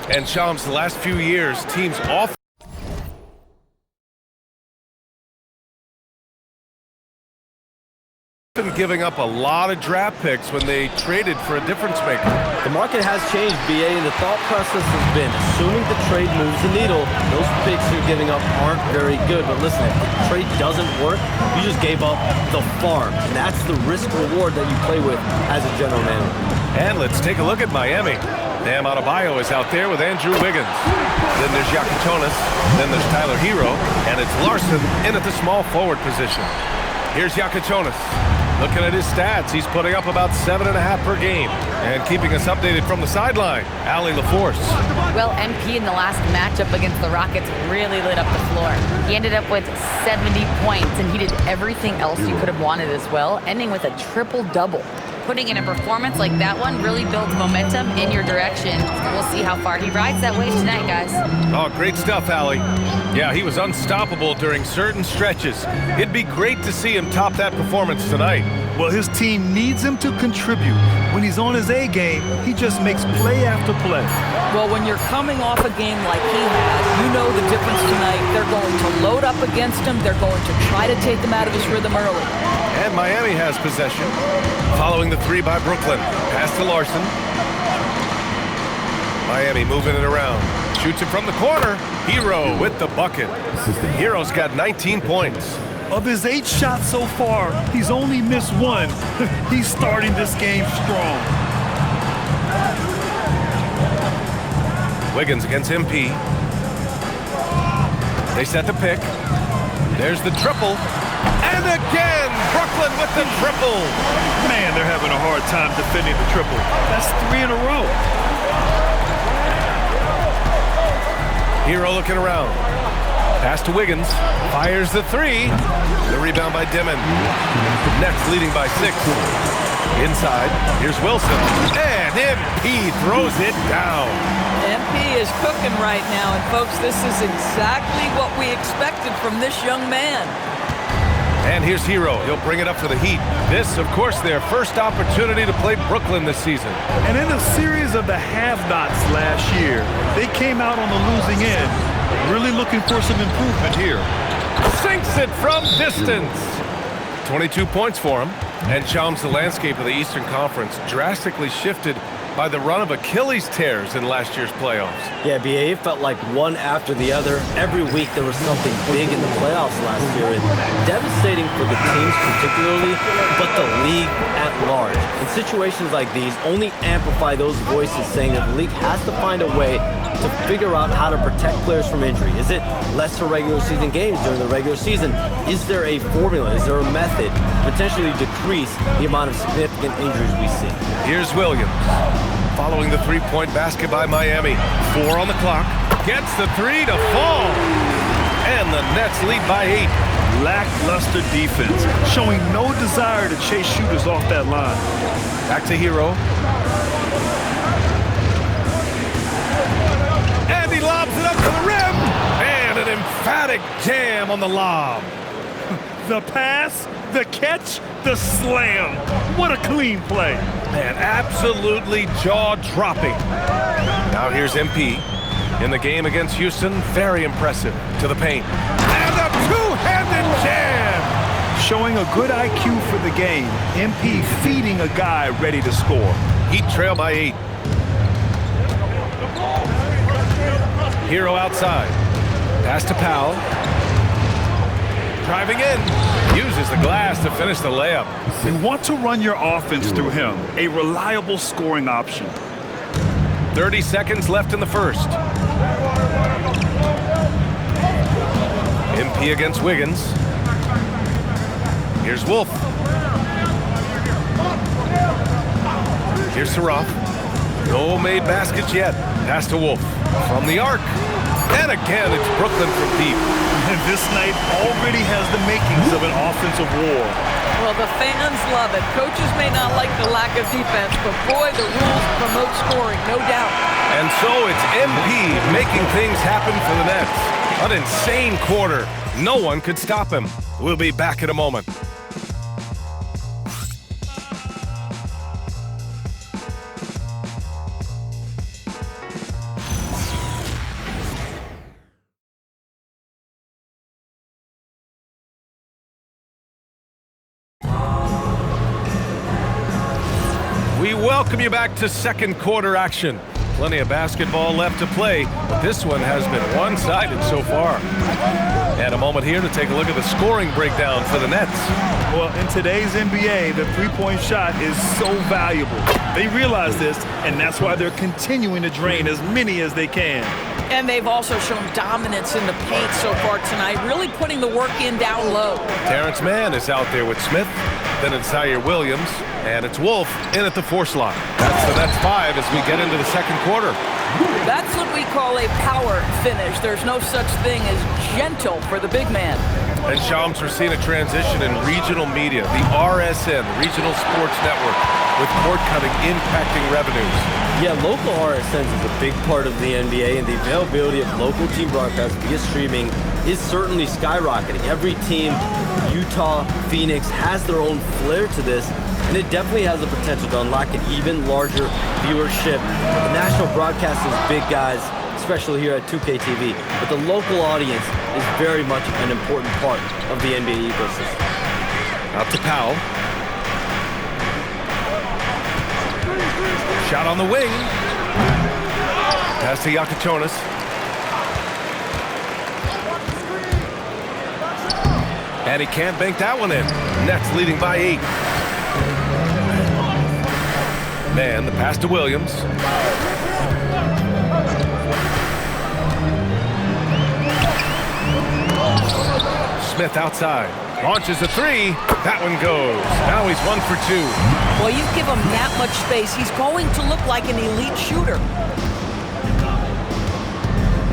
And Shams, the last few years, teams often giving up a lot of draft picks when they traded for a difference maker. The market has changed, BA, and the thought process has been, assuming the trade moves the needle, those picks you're giving up aren't very good. But listen, if the trade doesn't work, you just gave up the farm. And that's the risk-reward that you play with as a general manager. And let's take a look at Miami. Bam Adebayo is out there with Andrew Wiggins. Then there's Yakatonis. Then there's Tyler Hero. And it's Larson in at the small forward position. Here's Yakatonis. Looking at his stats, he's putting up about 7.5 per game. And keeping us updated from the sideline, Allie LaForce. Well, MP in the last matchup against the Rockets really lit up the floor. He ended up with 70 points, and he did everything else you could have wanted as well, ending with a triple-double. Putting in a performance like that one really builds momentum in your direction. We'll see how far he rides that wave tonight, guys. Oh, great stuff, Allie. Yeah, he was unstoppable during certain stretches. It'd be great to see him top that performance tonight. Well, his team needs him to contribute. When he's on his A game, he just makes play after play. Well, when you're coming off a game like he has, you know the difference tonight. They're going to load up against him. They're going to try to take him out of his rhythm early. And Miami has possession. Following the three by Brooklyn. Pass to Larson. Miami moving it around. Shoots it from the corner. Hero with the bucket. Hero's got 19 points. Of his 8 shots so far, he's only missed 1. He's starting this game strong. Wiggins against MP. They set the pick. There's the triple. And again, Brooklyn with the triple. Man, they're having a hard time defending the triple. That's 3 in a row. Hero looking around. Pass to Wiggins. Fires the 3. The rebound by Dimon. Nets leading by 6. Inside, here's Wilson. And MP throws it down. MP is cooking right now, and folks, this is exactly what we expected from this young man. And here's Hero. He'll bring it up for the Heat. This, of course, their first opportunity to play Brooklyn this season. And in a series of the have-nots last year, they came out on the losing end. Really looking for some improvement here. Sinks it from distance. 22 points for him. And Shams, the landscape of the Eastern Conference drastically shifted by the run of Achilles tears in last year's playoffs. Yeah, BA, it felt like one after the other. Every week there was something big in the playoffs last year. And devastating for the teams particularly, but the league at large. And situations like these only amplify those voices saying that the league has to find a way to figure out how to protect players from injury. Is it lesser regular season games during the regular season? Is there a formula? Is there a method to potentially decrease the amount of significant injuries we see? Here's Williams. Following the three-point basket by Miami. 4 on the clock. Gets the 3 to fall. And the Nets lead by 8. Lackluster defense, showing no desire to chase shooters off that line. Back to Hero. And he lobs it up to the rim. And an emphatic jam on the lob. The pass, the catch, the slam. What a clean play. Man, absolutely jaw-dropping. Now here's MP. In the game against Houston, very impressive. To the paint. And a two-handed jam! Showing a good IQ for the game. MP feeding a guy ready to score. Heat trail by 8. Hero outside. Pass to Powell. Driving in. Uses the glass to finish the layup. You want to run your offense through him. A reliable scoring option. 30 seconds left in the first. MP against Wiggins. Here's Wolf. Here's Saraf. No made baskets yet. Pass to Wolf. From the arc. And again, it's Brooklyn from deep. And this night already has the makings of an offensive war. Well, the fans love it. Coaches may not like the lack of defense, but boy, the rules promote scoring, no doubt. And so it's MP making things happen for the Nets. An insane quarter. No one could stop him. We'll be back in a moment. We welcome you back to second quarter action. Plenty of basketball left to play, but this one has been one-sided so far. And a moment here to take a look at the scoring breakdown for the Nets. Well, in today's NBA, the three-point shot is so valuable. They realize this, and that's why they're continuing to drain as many as they can. And they've also shown dominance in the paint so far tonight, really putting the work in down low. Terrence Mann is out there with Smith, then it's Zaire Williams, and it's Wolf in at the 4 slot. That's the Nets 5 as we get into the second quarter. That's what we call a power finish. There's no such thing as gentle for the big man. And Shams, we're seeing a transition in regional media, the RSN, Regional Sports Network, with cord cutting impacting revenues. Yeah, local RSNs is a big part of the NBA, and the availability of local team broadcasts via streaming is certainly skyrocketing. Every team, Utah, Phoenix, has their own flair to this, and it definitely has the potential to unlock an even larger viewership. The national broadcast is big, guys, especially here at 2K TV, but the local audience is very much an important part of the NBA ecosystem. Out to Powell. Shot on the wing. Pass to Yakatonis. And he can't bank that one in. Nets leading by 8. Man, the pass to Williams. Smith outside. Launches a 3. That one goes. Now he's 1 for 2. Well, you give him that much space, he's going to look like an elite shooter.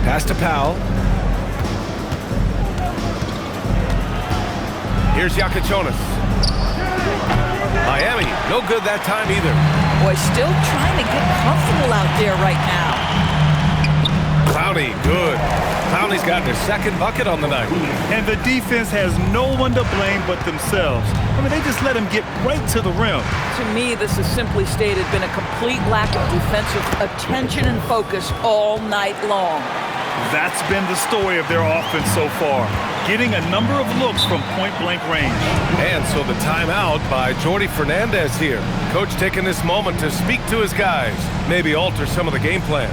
Pass to Powell. Here's Yakatonis. Miami, no good that time either. Boy, still trying to get comfortable out there right now. Clowney, good. Clowney's gotten his second bucket on the night. And the defense has no one to blame but themselves. I mean, they just let him get right to the rim. To me, this has simply stated been a complete lack of defensive attention and focus all night long. That's been the story of their offense so far, getting a number of looks from point-blank range. And so the timeout by Jordi Fernandez here. Coach taking this moment to speak to his guys, maybe alter some of the game plan.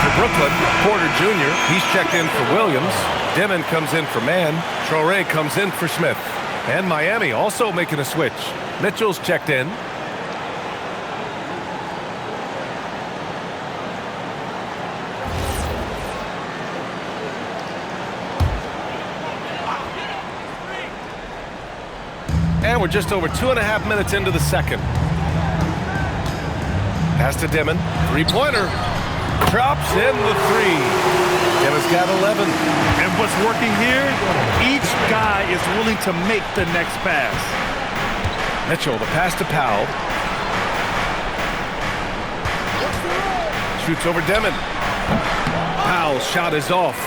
For Brooklyn, Porter Jr., he's checked in for Williams. Dimon comes in for Mann. Traore comes in for Smith. And Miami also making a switch. Mitchell's checked in. And we're just over 2.5 minutes into the second. Pass to Dimon. Three-pointer. Drops in the 3. Dimon's got 11. And what's working here, each guy is willing to make the next pass. Mitchell, the pass to Powell. Shoots over Dimon. Powell's shot is off.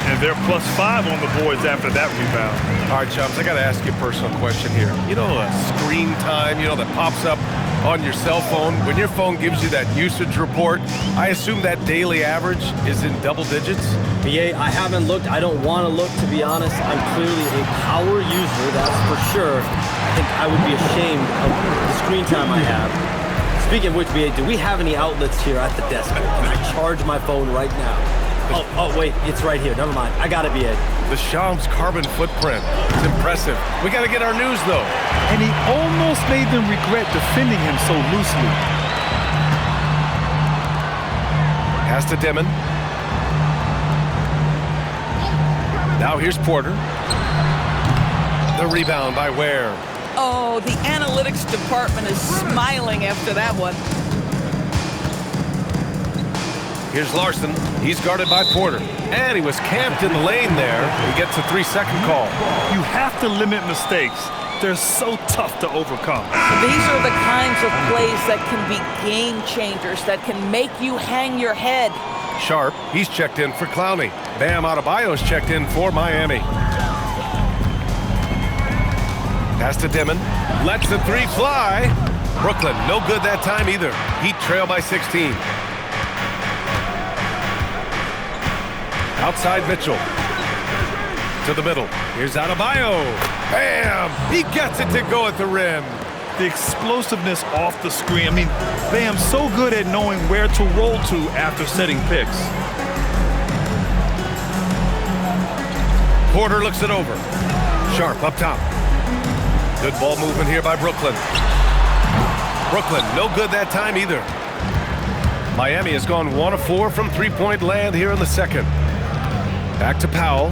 And they're +5 on the boards after that rebound. All right, Chums, I got to ask you a personal question here. You know, screen time, that pops up on your cell phone. When your phone gives you that usage report, I assume that daily average is in double digits? BA, I haven't looked. I don't want to look, to be honest. I'm clearly a power user, that's for sure. I think I would be ashamed of the screen time I have. Speaking of which, BA, do we have any outlets here at the desk? Can I charge my phone right now? Oh, wait, it's right here. Never mind. I got it, BA. The Shams carbon footprint. It's impressive. We got to get our news, though. And he almost made them regret defending him so loosely. Pass to Dimon. Now here's Porter. The rebound by Ware. Oh, the analytics department is smiling after that one. Here's Larson. He's guarded by Porter. And he was camped in the lane there. He gets a 3-second call. You have to limit mistakes. They're so tough to overcome. These are the kinds of plays that can be game changers, that can make you hang your head. Sharp, he's checked in for Clowney. Bam Adebayo's checked in for Miami. Pass to Dimon. Lets the 3 fly. Brooklyn, no good that time either. Heat trail by 16. Outside Mitchell. To the middle. Here's Adebayo. Bam! He gets it to go at the rim. The explosiveness off the screen. I mean, Bam's so good at knowing where to roll to after setting picks. Porter looks it over. Sharp up top. Good ball movement here by Brooklyn. Brooklyn, no good that time either. Miami has gone 1 of 4 from three-point land here in the second. Back to Powell.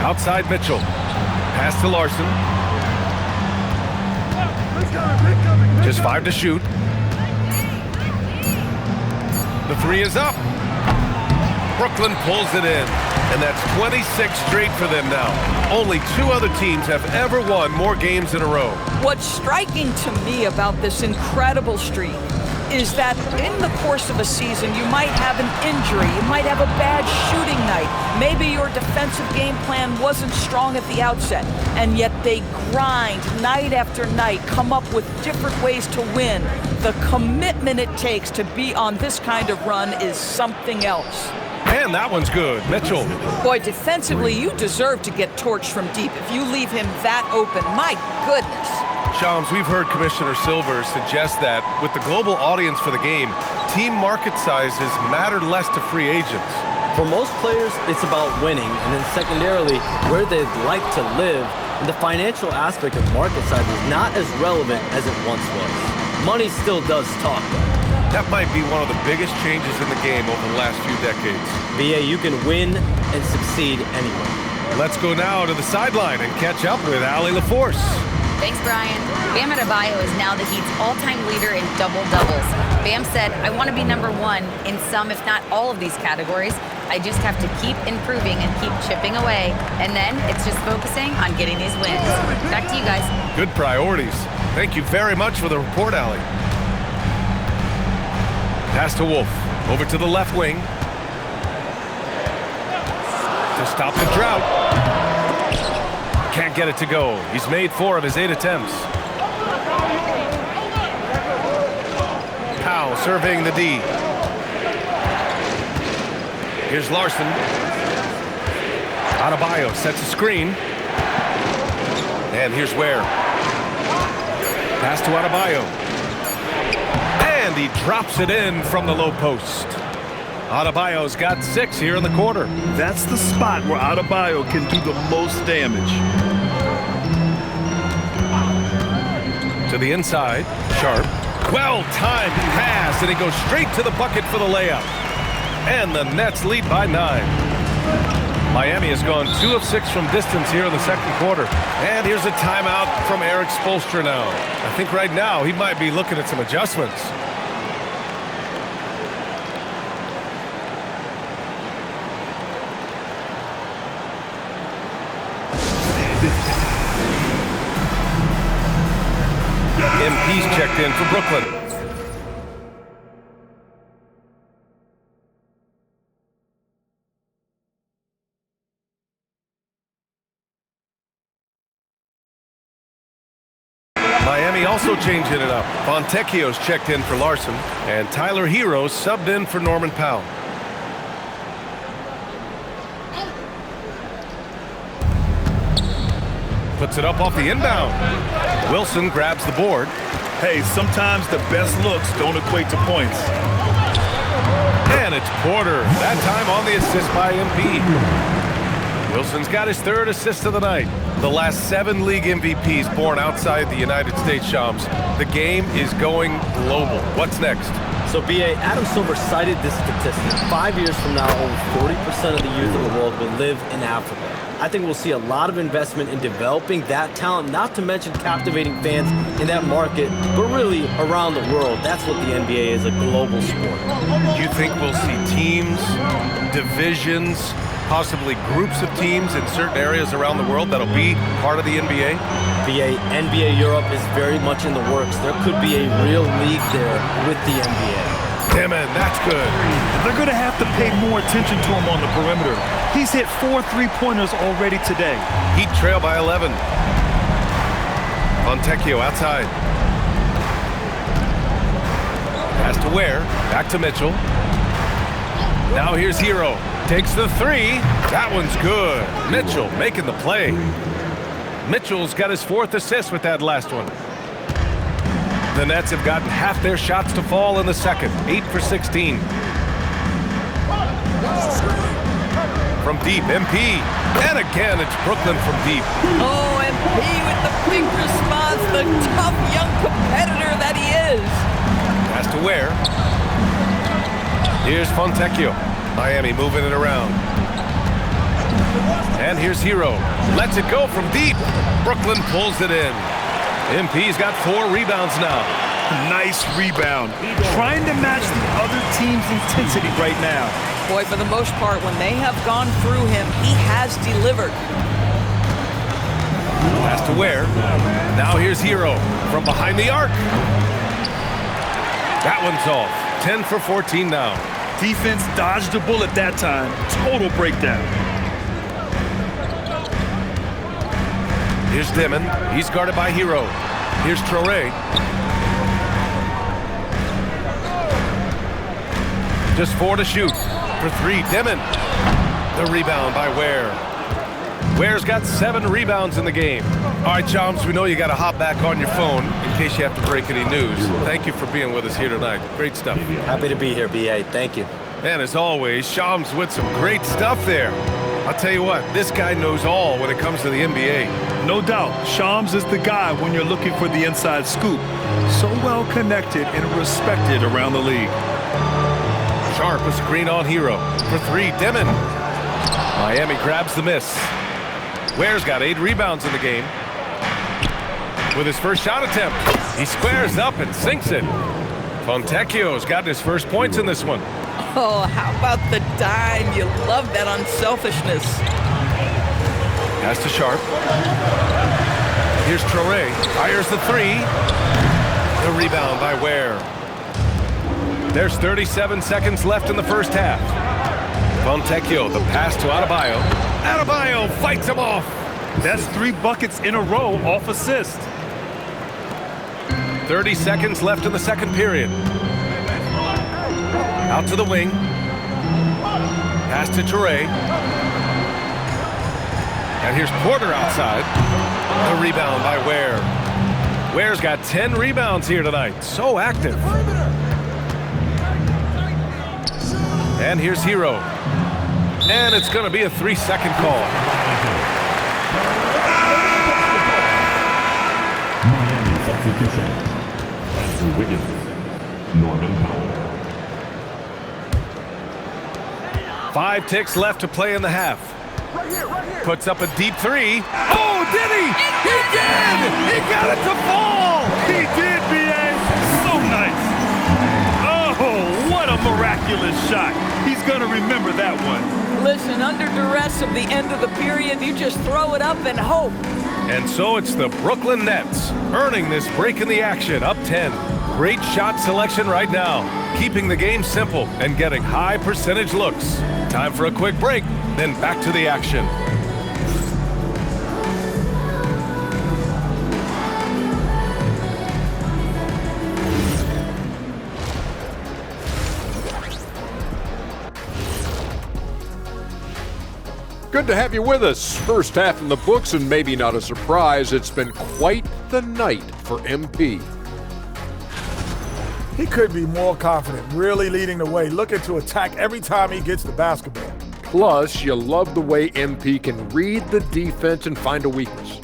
Outside Mitchell. Pass to Larson. Just 5 to shoot. The three is up. Brooklyn pulls it in. And that's 26 straight for them now. Only 2 other teams have ever won more games in a row. What's striking to me about this incredible streak is that in the course of a season, you might have an injury, you might have a bad shooting night, maybe your defensive game plan wasn't strong at the outset, and yet they grind night after night, come up with different ways to win. The commitment it takes to be on this kind of run is something else. And that one's good. Mitchell. Boy, defensively, you deserve to get torched from deep if you leave him that open. My goodness. Shams, we've heard Commissioner Silver suggest that with the global audience for the game, team market sizes matter less to free agents. For most players, it's about winning, and then secondarily, where they'd like to live. And the financial aspect of market size is not as relevant as it once was. Money still does talk, though. That might be one of the biggest changes in the game over the last few decades. BA, you can win and succeed anywhere. Let's go now to the sideline and catch up with Allie LaForce. Thanks, Brian. Bam Adebayo is now the Heat's all-time leader in double-doubles. Bam said, I want to be number 1 in some, if not all of these categories. I just have to keep improving and keep chipping away. And then it's just focusing on getting these wins. Back to you guys. Good priorities. Thank you very much for the report, Allie. Pass to Wolf. Over to the left wing. To stop the drought. Can't get it to go. He's made 4 of his 8 attempts. Powell surveying the D. Here's Larson. Adebayo sets a screen. And here's Ware. Pass to Adebayo. And he drops it in from the low post. Adebayo's got 6 here in the quarter. That's the spot where Adebayo can do the most damage. To the inside, Sharp. Well-timed pass, and he goes straight to the bucket for the layup. And the Nets lead by 9. Miami has gone 2 of 6 from distance here in the second quarter. And here's a timeout from Eric Spoelstra now. I think right now he might be looking at some adjustments. MP's checked in for Brooklyn. Miami also changing it up. Fontecchio's checked in for Larson, and Tyler Hero subbed in for Norman Powell. Puts it up off the inbound. Wilson grabs the board. Hey, sometimes the best looks don't equate to points. And it's Porter, that time on the assist by MP. Wilson's got his 3rd assist of the night. The last 7 league MVPs born outside the United States, Shams. The game is going global. What's next? So, BA, Adam Silver cited this statistic. 5 years from now, over 40% of the youth of the world will live in Africa. I think we'll see a lot of investment in developing that talent, not to mention captivating fans in that market, but really around the world. That's what the NBA is, a global sport. Do you think we'll see teams, divisions, possibly groups of teams in certain areas around the world that'll be part of the NBA? NBA Europe is very much in the works. There could be a real league there with the NBA. Timon, that's good. They're going to have to pay more attention to him on the perimeter. He's hit 4 3-pointers already today. Heat trail by 11. Fontecchio outside. Pass to Ware. Back to Mitchell. Now here's Hero. Takes the three. That one's good. Mitchell making the play. Mitchell's got his 4th assist with that last one. The Nets have gotten half their shots to fall in the second. 8 for 16. From deep, MP. And again, it's Brooklyn from deep. Oh, MP with the big response, the tough young competitor that he is. Pass to Ware. Here's Fontecchio. Miami moving it around. And here's Hero. Lets it go from deep. Brooklyn pulls it in. MP's got 4 rebounds now. Nice rebound. Trying to match the other team's intensity right now. Boy, for the most part, when they have gone through him, he has delivered. Pass to Ware. Now here's Hero from behind the arc. That one's off. 10 for 14 now. Defense dodged a bullet that time. Total breakdown. Here's Dimon. He's guarded by Hero. Here's Traore. Just 4 to shoot. For 3, Dimon. The rebound by Ware. Ware's got 7 rebounds in the game. All right, Chums, we know you got to hop back on your phone in case you have to break any news. Thank you for being with us here tonight. Great stuff. Happy to be here, BA. Thank you. And as always, Shams with some great stuff there. I'll tell you what, this guy knows all when it comes to the NBA. No doubt, Shams is the guy when you're looking for the inside scoop. So well connected and respected around the league. Sharp, a screen on Hero. For 3, Dimon. Miami grabs the miss. Ware's got 8 rebounds in the game. With his first shot attempt, he squares up and sinks it. Fontecchio's got his first points in this one. Oh, how about the dime? You love that unselfishness. Pass to Sharp. Here's Traore. Fires the 3. The rebound by Ware. There's 37 seconds left in the first half. Fontecchio, the pass to Adebayo. Adebayo fights him off. That's 3 buckets in a row off assist. 30 seconds left in the second period. Out to the wing. Pass to Traore. And here's Porter outside. The rebound by Ware. Ware's got 10 rebounds here tonight. So active. And here's Hero. And it's going to be a 3-second call. Miami substitution. Andrew Wiggins. Norman Powell. 5 ticks left to play in the half. Puts up a deep 3. Oh, did he? He did! He got it to fall! He did, B.A. So nice. Oh, what a miraculous shot. He's going to remember that one. Listen, under duress of the end of the period, you just throw it up and hope. And so it's the Brooklyn Nets earning this break in the action, up 10. Great shot selection right now, keeping the game simple and getting high percentage looks. Time for a quick break, then back to the action. Good to have you with us. First half in the books, and maybe not a surprise, it's been quite the night for MP. He could be more confident, really leading the way, looking to attack every time he gets the basketball. Plus, you love the way MP can read the defense and find a weakness.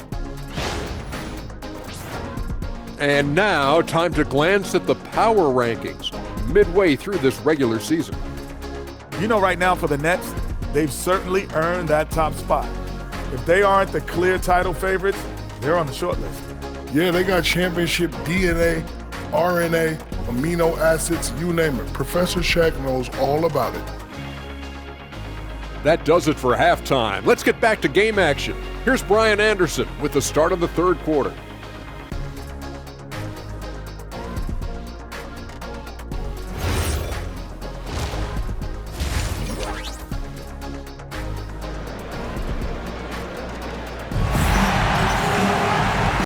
And now, time to glance at the power rankings midway through this regular season. You know, right now for the Nets, they've certainly earned that top spot. If they aren't the clear title favorites, they're on the short list. Yeah, they got championship DNA, RNA, amino acids, you name it. Professor Shaq knows all about it. That does it for halftime. Let's get back to game action. Here's Brian Anderson with the start of the third quarter.